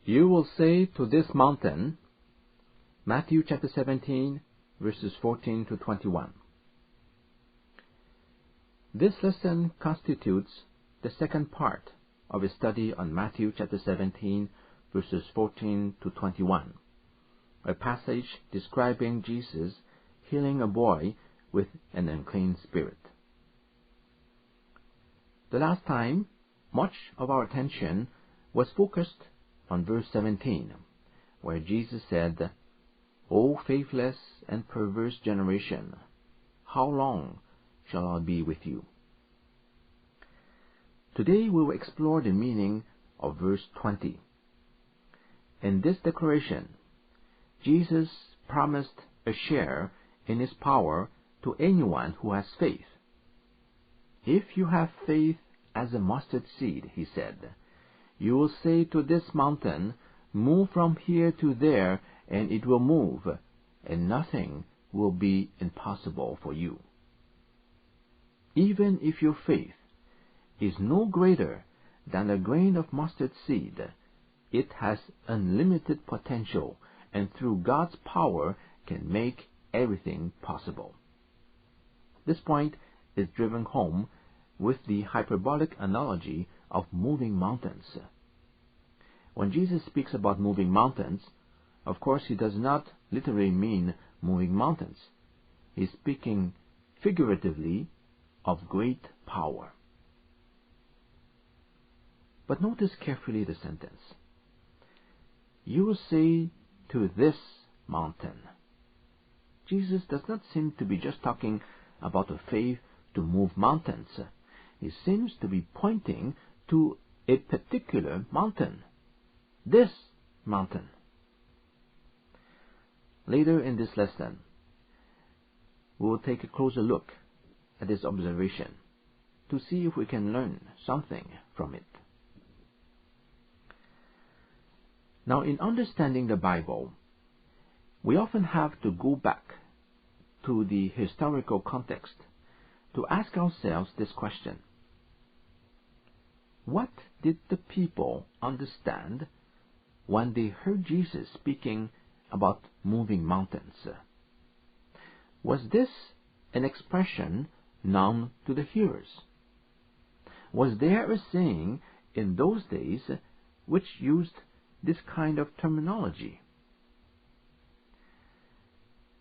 You will say to this mountain, Matthew chapter 17, verses 14 to 21. This lesson constitutes the second part of a study on Matthew chapter 17, verses 14 to 21, a passage describing Jesus healing a boy with an unclean spirit. The last time, much of our attention was focused on verse 17, where Jesus said, "O faithless and perverse generation, how long shall I be with you?" Today we will explore the meaning of verse 20. In this declaration, Jesus promised a share in His power to anyone who has faith. "If you have faith as a mustard seed," He said, "you will say to this mountain, 'Move from here to there,' and it will move, and nothing will be impossible for you." Even if your faith is no greater than a grain of mustard seed, it has unlimited potential, and through God's power can make everything possible. This point is driven home with the hyperbolic analogy of moving mountains. When Jesus speaks about moving mountains, of course He does not literally mean moving mountains. He is speaking figuratively of great power. But notice carefully the sentence. "You will say to this mountain." Jesus does not seem to be just talking about a faith to move mountains. He seems to be pointing to a particular mountain. This mountain. Later in this lesson, we will take a closer look at this observation to see if we can learn something from it. Now, in understanding the Bible, we often have to go back to the historical context to ask ourselves this question: what did the people understand when they heard Jesus speaking about moving mountains? Was this an expression known to the hearers? Was there a saying in those days which used this kind of terminology?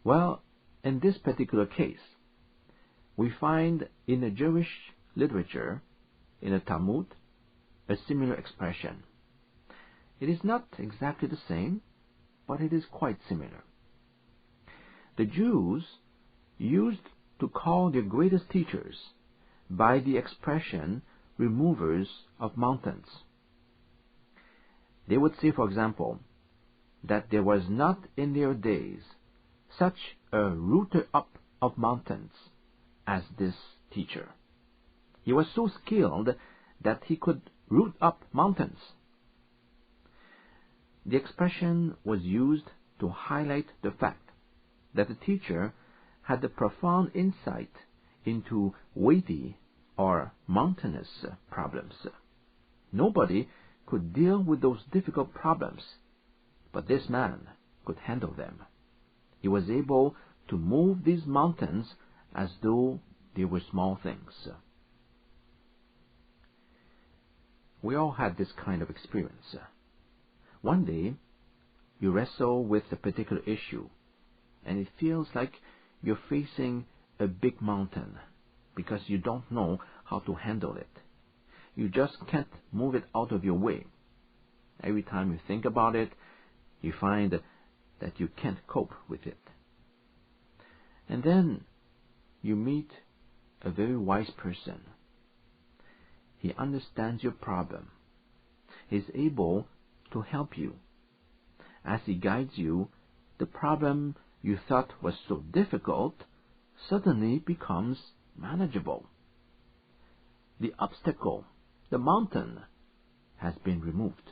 Well, in this particular case, we find in the Jewish literature, in the Talmud, a similar expression. It is not exactly the same, but it is quite similar. The Jews used to call their greatest teachers by the expression removers of mountains. They would say, for example, that there was not in their days such a rooter up of mountains as this teacher. He was so skilled that he could root up mountains. The expression was used to highlight the fact that the teacher had a profound insight into weighty or mountainous problems. Nobody could deal with those difficult problems, but this man could handle them. He was able to move these mountains as though they were small things. We all had this kind of experience. One day, you wrestle with a particular issue, and it feels like you're facing a big mountain because you don't know how to handle it. You just can't move it out of your way. Every time you think about it, you find that you can't cope with it. And then you meet a very wise person. He understands your problem. He is able to help you. As he guides you, the problem you thought was so difficult suddenly becomes manageable. The obstacle, the mountain, has been removed.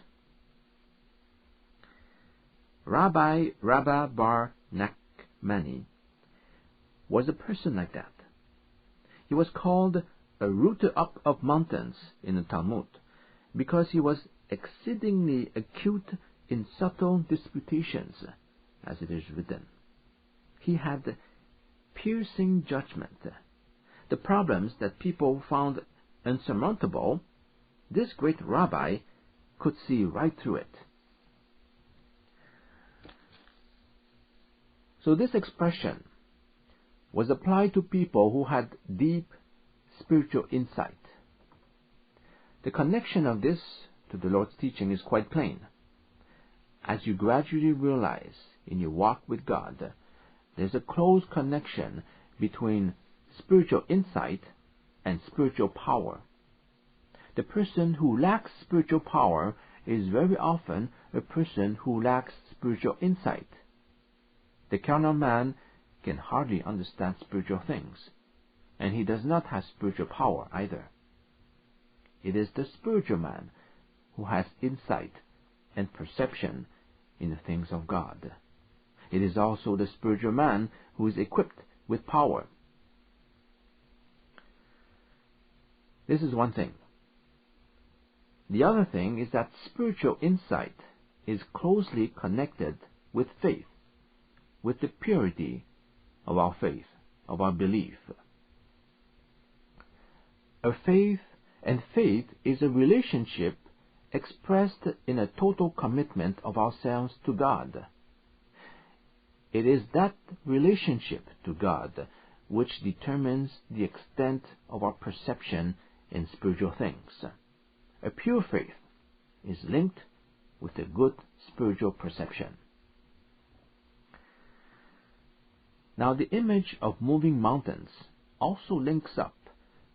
Rabbi Bar Nachmani was a person like that. He was called a rooter up of mountains in the Talmud because he was exceedingly acute in subtle disputations, as it is written. He had piercing judgment. The problems that people found unsurmountable, this great rabbi could see right through it. So this expression was applied to people who had deep spiritual insight. The connection of this to the Lord's teaching is quite plain. As you gradually realize in your walk with God, there's a close connection between spiritual insight and spiritual power. The person who lacks spiritual power is very often a person who lacks spiritual insight. The carnal man can hardly understand spiritual things, and he does not have spiritual power either. It is the spiritual man who has insight and perception in the things of God. It is also the spiritual man who is equipped with power. This is one thing. The other thing is that spiritual insight is closely connected with faith, with the purity of our faith, of our belief. Faith is a relationship expressed in a total commitment of ourselves to God. It is that relationship to God which determines the extent of our perception in spiritual things. A pure faith is linked with a good spiritual perception. Now, the image of moving mountains also links up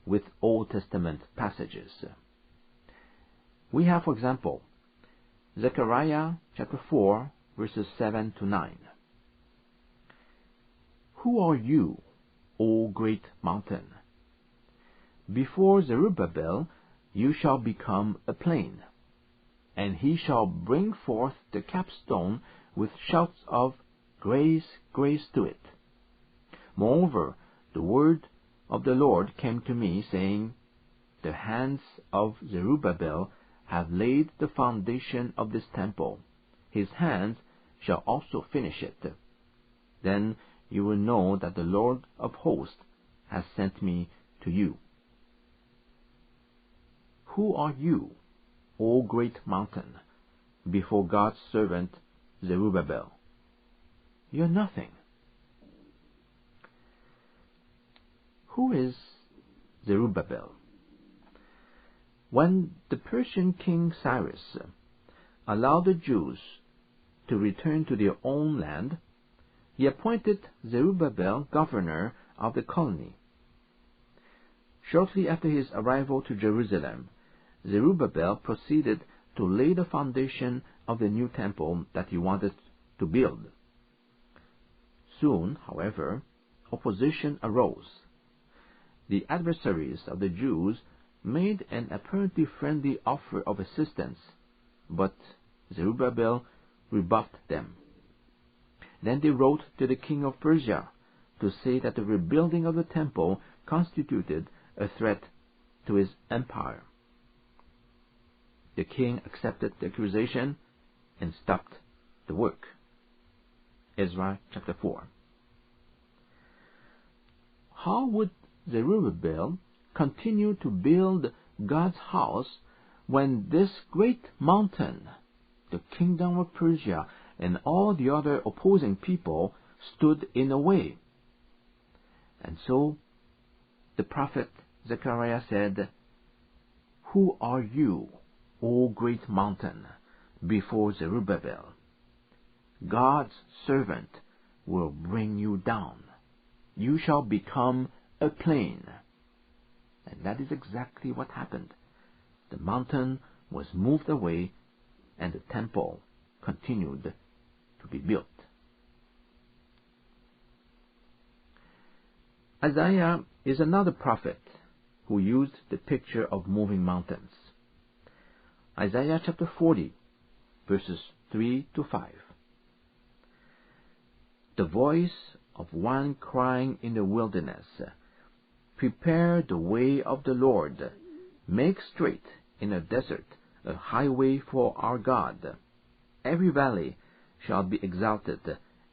with Old Testament passages. We have, for example, Zechariah chapter 4, verses 7 to 9. Who are you, O great mountain? Before Zerubbabel you shall become a plain, and he shall bring forth the capstone with shouts of grace, grace to it. Moreover, the word of the Lord came to me, saying, The hands of Zerubbabel have laid the foundation of this temple. His hands shall also finish it. Then you will know that the Lord of hosts has sent me to you. Who are you, O great mountain, before God's servant Zerubbabel? You are nothing. Who is Zerubbabel? When the Persian king Cyrus allowed the Jews to return to their own land, he appointed Zerubbabel governor of the colony. Shortly after his arrival to Jerusalem, Zerubbabel proceeded to lay the foundation of the new temple that he wanted to build. Soon, however, opposition arose. The adversaries of the Jews made an apparently friendly offer of assistance, but Zerubbabel rebuffed them. Then they wrote to the king of Persia to say that the rebuilding of the temple constituted a threat to his empire. The king accepted the accusation and stopped the work. Ezra chapter 4. How would Zerubbabel continue to build God's house when this great mountain, the kingdom of Persia, and all the other opposing people stood in the way? And so the prophet Zechariah said, Who are you, O great mountain, before Zerubbabel? God's servant will bring you down. You shall become a plain. And that is exactly what happened. The mountain was moved away, and the temple continued to be built. Isaiah is another prophet who used the picture of moving mountains. Isaiah chapter 40, verses 3 to 5. The voice of one crying in the wilderness, Prepare the way of the Lord, make straight in the desert a highway for our God. Every valley shall be exalted,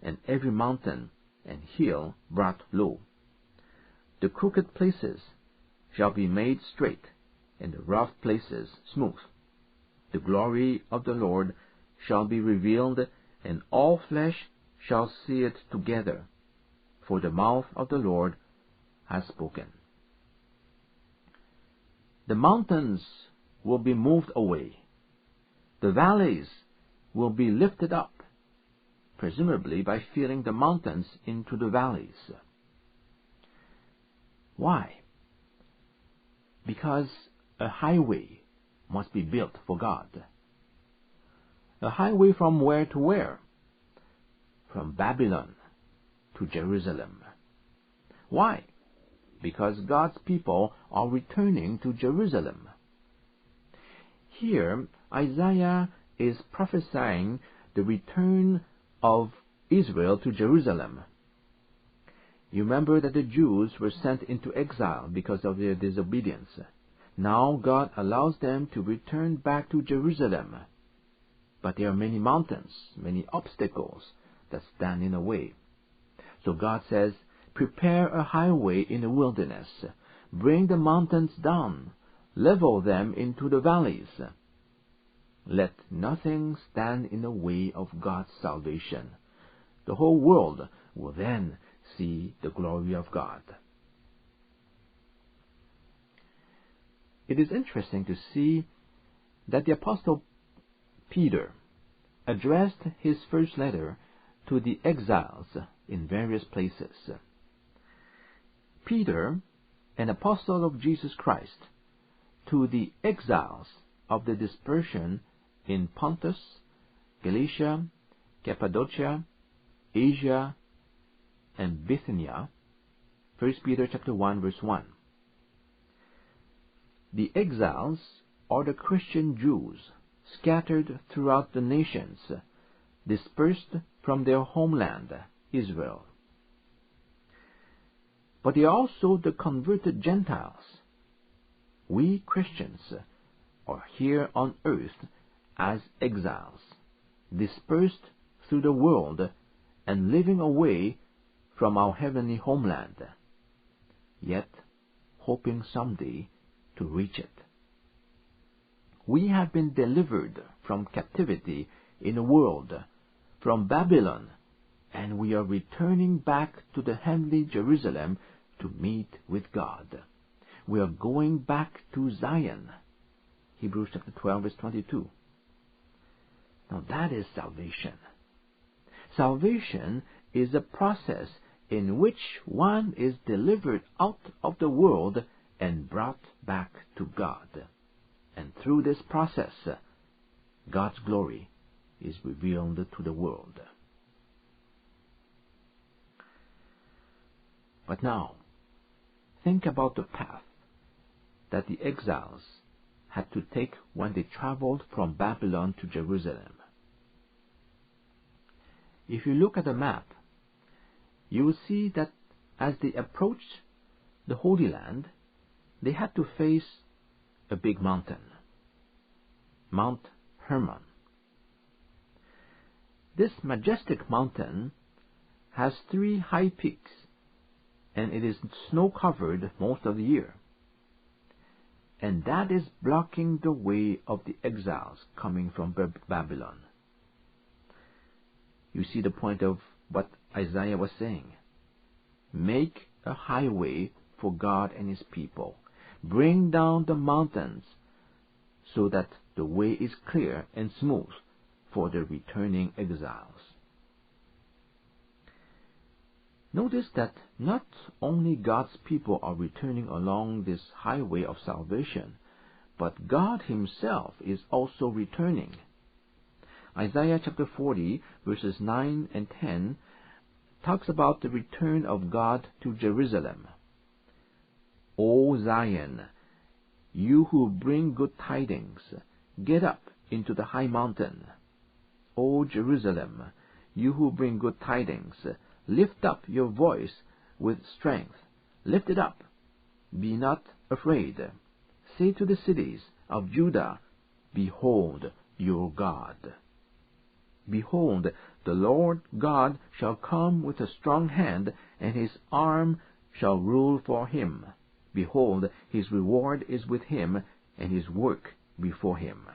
and every mountain and hill brought low. The crooked places shall be made straight, and the rough places smooth. The glory of the Lord shall be revealed, and all flesh shall see it together, for the mouth of the Lord has spoken. The mountains will be moved away. The valleys will be lifted up, presumably by filling the mountains into the valleys. Why? Because a highway must be built for God. A highway from where to where? From Babylon to Jerusalem. Why? Because God's people are returning to Jerusalem. Here, Isaiah is prophesying the return of Israel to Jerusalem. You remember that the Jews were sent into exile because of their disobedience. Now God allows them to return back to Jerusalem. But there are many mountains, many obstacles that stand in the way. So God says, prepare a highway in the wilderness. Bring the mountains down. Level them into the valleys. Let nothing stand in the way of God's salvation. The whole world will then see the glory of God. It is interesting to see that the Apostle Peter addressed his first letter to the exiles in various places. Peter, an apostle of Jesus Christ, to the exiles of the dispersion in Pontus, Galatia, Cappadocia, Asia, and Bithynia. 1 Peter chapter 1 verse 1. The exiles are the Christian Jews scattered throughout the nations, dispersed from their homeland, Israel. But they are also the converted Gentiles. We Christians are here on earth as exiles, dispersed through the world and living away from our heavenly homeland, yet hoping someday to reach it. We have been delivered from captivity in the world, from Babylon, and we are returning back to the heavenly Jerusalem to meet with God. We are going back to Zion. Hebrews chapter 12 verse 22. Now that is salvation. Salvation is a process in which one is delivered out of the world and brought back to God. And through this process, God's glory is revealed to the world. But now, think about the path that the exiles had to take when they traveled from Babylon to Jerusalem. If you look at the map, you will see that as they approached the Holy Land, they had to face a big mountain, Mount Hermon. This majestic mountain has 3 high peaks, and it is snow-covered most of the year. And that is blocking the way of the exiles coming from Babylon. You see the point of what Isaiah was saying. Make a highway for God and His people. Bring down the mountains so that the way is clear and smooth for the returning exiles. Notice that not only God's people are returning along this highway of salvation, but God Himself is also returning. Isaiah chapter 40 verses 9 and 10 talks about the return of God to Jerusalem. O Zion, you who bring good tidings, get up into the high mountain. O Jerusalem, you who bring good tidings, lift up your voice with strength. Lift it up. Be not afraid. Say to the cities of Judah, behold your God. Behold, the Lord God shall come with a strong hand, and his arm shall rule for him. Behold, his reward is with him, and his work before him.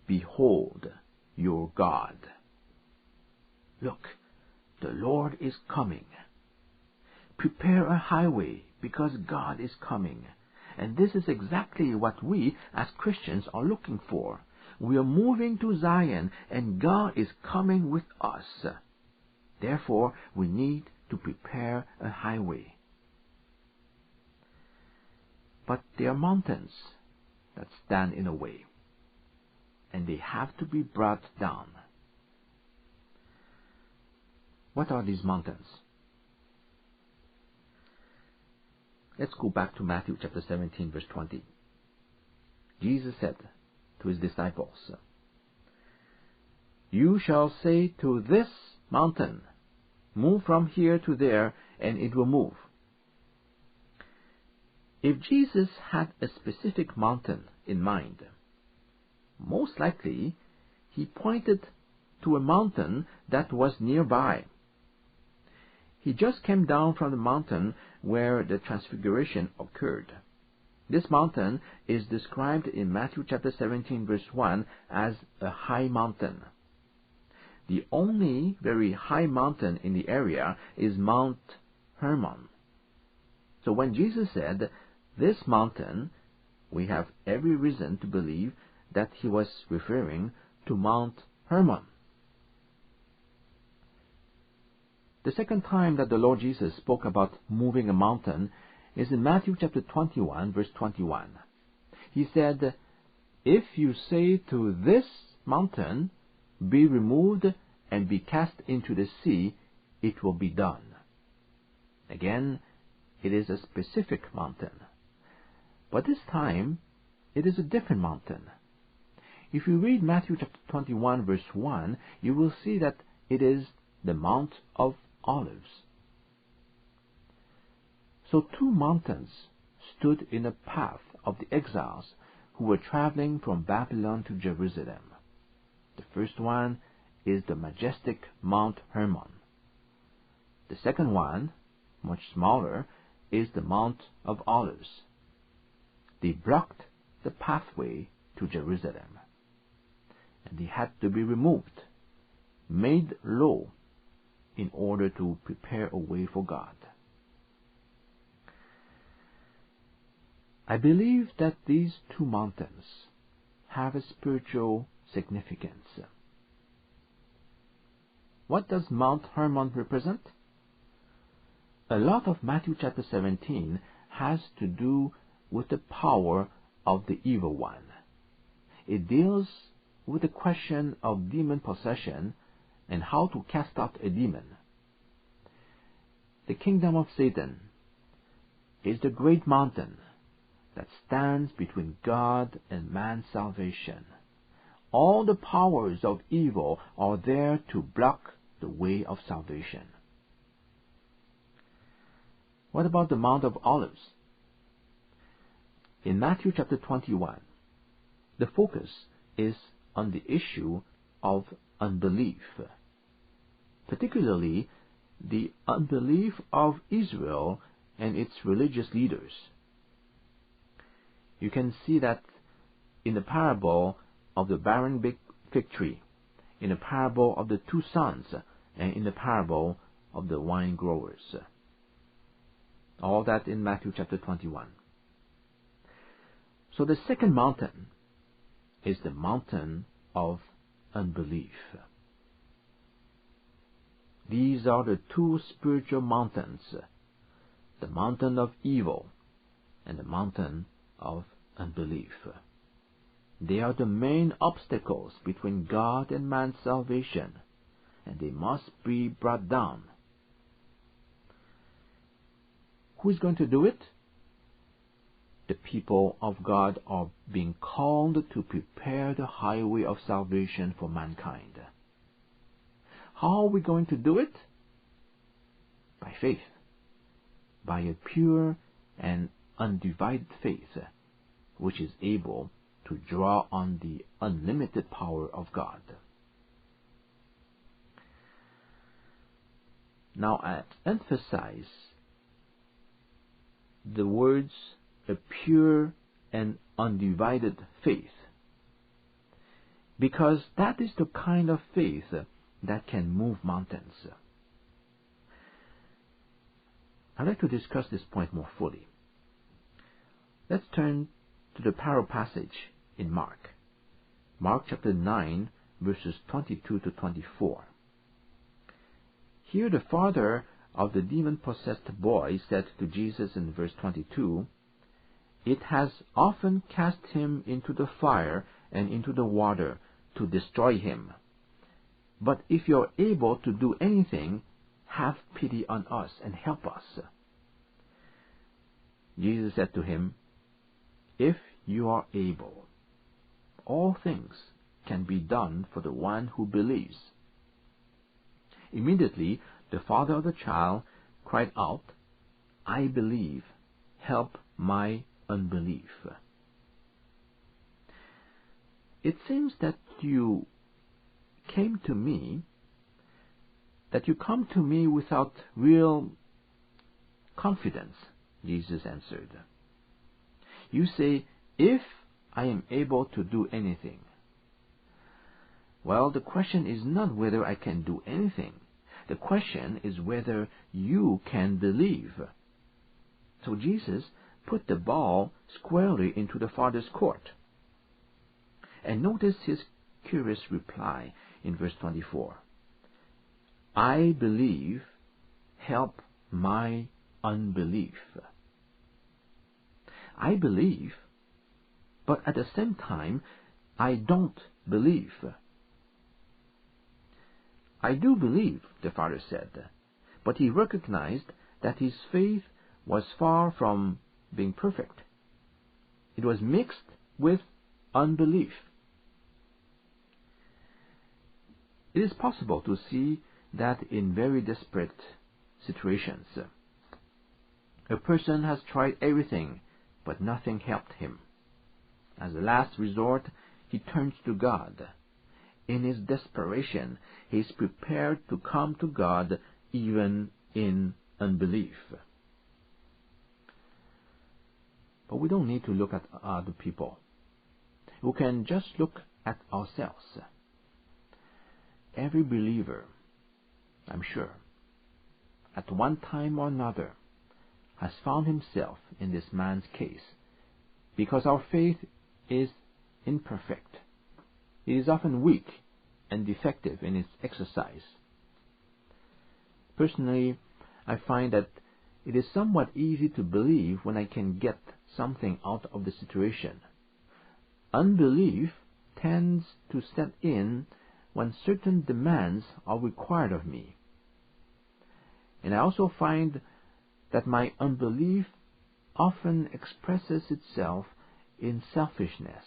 Behold your God. Look, the Lord is coming. Prepare a highway, because God is coming. And this is exactly what we as Christians are looking for. We are moving to Zion, and God is coming with us. Therefore, we need to prepare a highway. But there are mountains that stand in the way, and they have to be brought down. What are these mountains? Let's go back to Matthew chapter 17, verse 20. Jesus said to his disciples, "You shall say to this mountain, move from here to there, and it will move." If Jesus had a specific mountain in mind, most likely he pointed to a mountain that was nearby. He just came down from the mountain where the transfiguration occurred. This mountain is described in Matthew chapter 17 verse 1 as a high mountain. The only very high mountain in the area is Mount Hermon. So when Jesus said, "this mountain," we have every reason to believe that he was referring to Mount Hermon. The second time that the Lord Jesus spoke about moving a mountain is in Matthew chapter 21, verse 21. He said, "If you say to this mountain, be removed and be cast into the sea, it will be done." Again, it is a specific mountain. But this time, it is a different mountain. If you read Matthew chapter 21, verse 1, you will see that it is the Mount of Olives. So two mountains stood in the path of the exiles who were traveling from Babylon to Jerusalem. The first one is the majestic Mount Hermon. The second one, much smaller, is the Mount of Olives. They blocked the pathway to Jerusalem, and they had to be removed, made low, in order to prepare a way for God. I believe that these two mountains have a spiritual significance. What does Mount Hermon represent? A lot of Matthew chapter 17 has to do with the power of the evil one. It deals with the question of demon possession and how to cast out a demon. The kingdom of Satan is the great mountain that stands between God and man's salvation. All the powers of evil are there to block the way of salvation. What about the Mount of Olives? In Matthew chapter 21, the focus is on the issue of unbelief, particularly the unbelief of Israel and its religious leaders. You can see that in the parable of the barren fig tree, in the parable of the two sons, and in the parable of the wine growers. All that in Matthew chapter 21. So the second mountain is the mountain of unbelief. These are the two spiritual mountains, the mountain of evil and the mountain of unbelief. They are the main obstacles between God and man's salvation, and they must be brought down. Who is going to do it? The people of God are being called to prepare the highway of salvation for mankind. How are we going to do it? By faith. By a pure and undivided faith, which is able to draw on the unlimited power of God. Now, I emphasize the words a pure and undivided faith, because that is the kind of faith that can move mountains. I'd like to discuss this point more fully. Let's turn to the parallel passage in Mark. Mark chapter 9, verses 22 to 24. Here the father of the demon-possessed boy said to Jesus in verse 22, "It has often cast him into the fire and into the water to destroy him. But if you are able to do anything, have pity on us and help us." Jesus said to him, "If you are able, all things can be done for the one who believes." Immediately, the father of the child cried out, "I believe, help my unbelief." It seems that you come to me without real confidence, Jesus answered. You say, "If I am able to do anything." Well, the question is not whether I can do anything. The question is whether you can believe. So Jesus put the ball squarely into the father's court. And notice his curious reply in verse 24. "I believe, help my unbelief." I believe, but at the same time, I don't believe. "I do believe," the father said, but he recognized that his faith was far from being perfect. It was mixed with unbelief. It is possible to see that in very desperate situations. A person has tried everything, but nothing helped him. As a last resort, he turns to God. In his desperation, he is prepared to come to God even in unbelief. But we don't need to look at other people. We can just look at ourselves. Every believer, I'm sure, at one time or another, has found himself in this man's case, because our faith is imperfect. It is often weak and defective in its exercise. Personally, I find that it is somewhat easy to believe when I can get something out of the situation. Unbelief tends to set in when certain demands are required of me. And I also find that my unbelief often expresses itself in selfishness,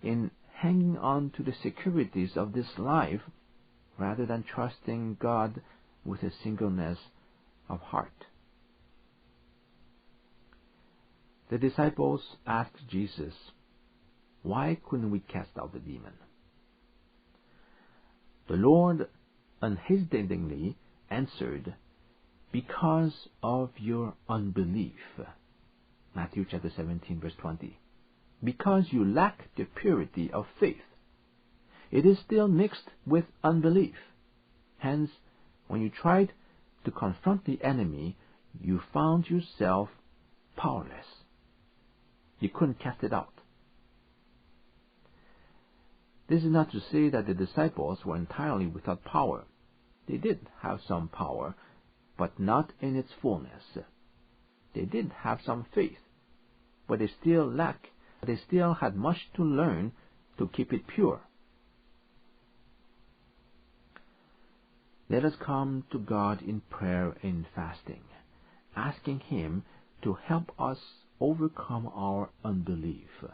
in hanging on to the securities of this life rather than trusting God with a singleness of heart. The disciples asked Jesus, "Why couldn't we cast out the demon?" The Lord unhesitatingly answered, "Because of your unbelief." Matthew chapter 17, verse 20. Because you lack the purity of faith. It is still mixed with unbelief. Hence, when you tried to confront the enemy, you found yourself powerless. You couldn't cast it out. This is not to say that the disciples were entirely without power. They did have some power, but not in its fullness. They did have some faith, but they still had much to learn to keep it pure. Let us come to God in prayer and fasting, asking Him to help us overcome our unbelief.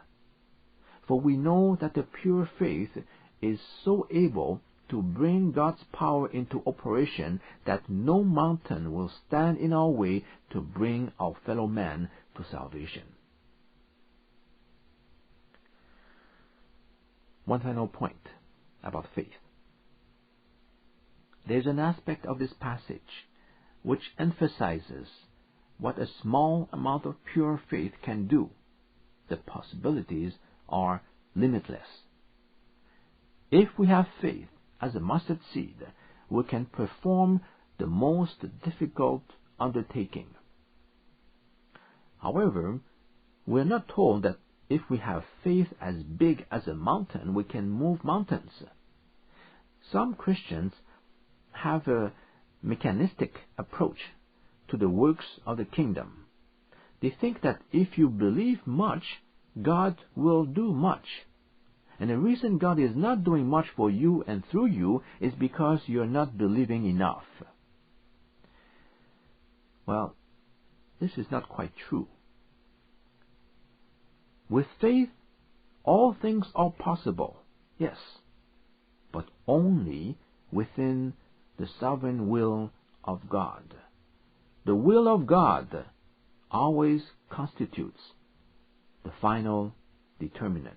For we know that the pure faith is so able to bring God's power into operation that no mountain will stand in our way to bring our fellow man to salvation. one final point about faith. There's an aspect of this passage which emphasizes what a small amount of pure faith can do. The possibilities are limitless. If we have faith as a mustard seed, we can perform the most difficult undertaking. However, we are not told that if we have faith as big as a mountain, we can move mountains. Some Christians have a mechanistic approach to the works of the kingdom. They think that if you believe much, God will do much. And the reason God is not doing much for you and through you is because you are not believing enough. Well, this is not quite true. With faith, all things are possible, yes, but only within the sovereign will of God. The will of God always constitutes the final determinant.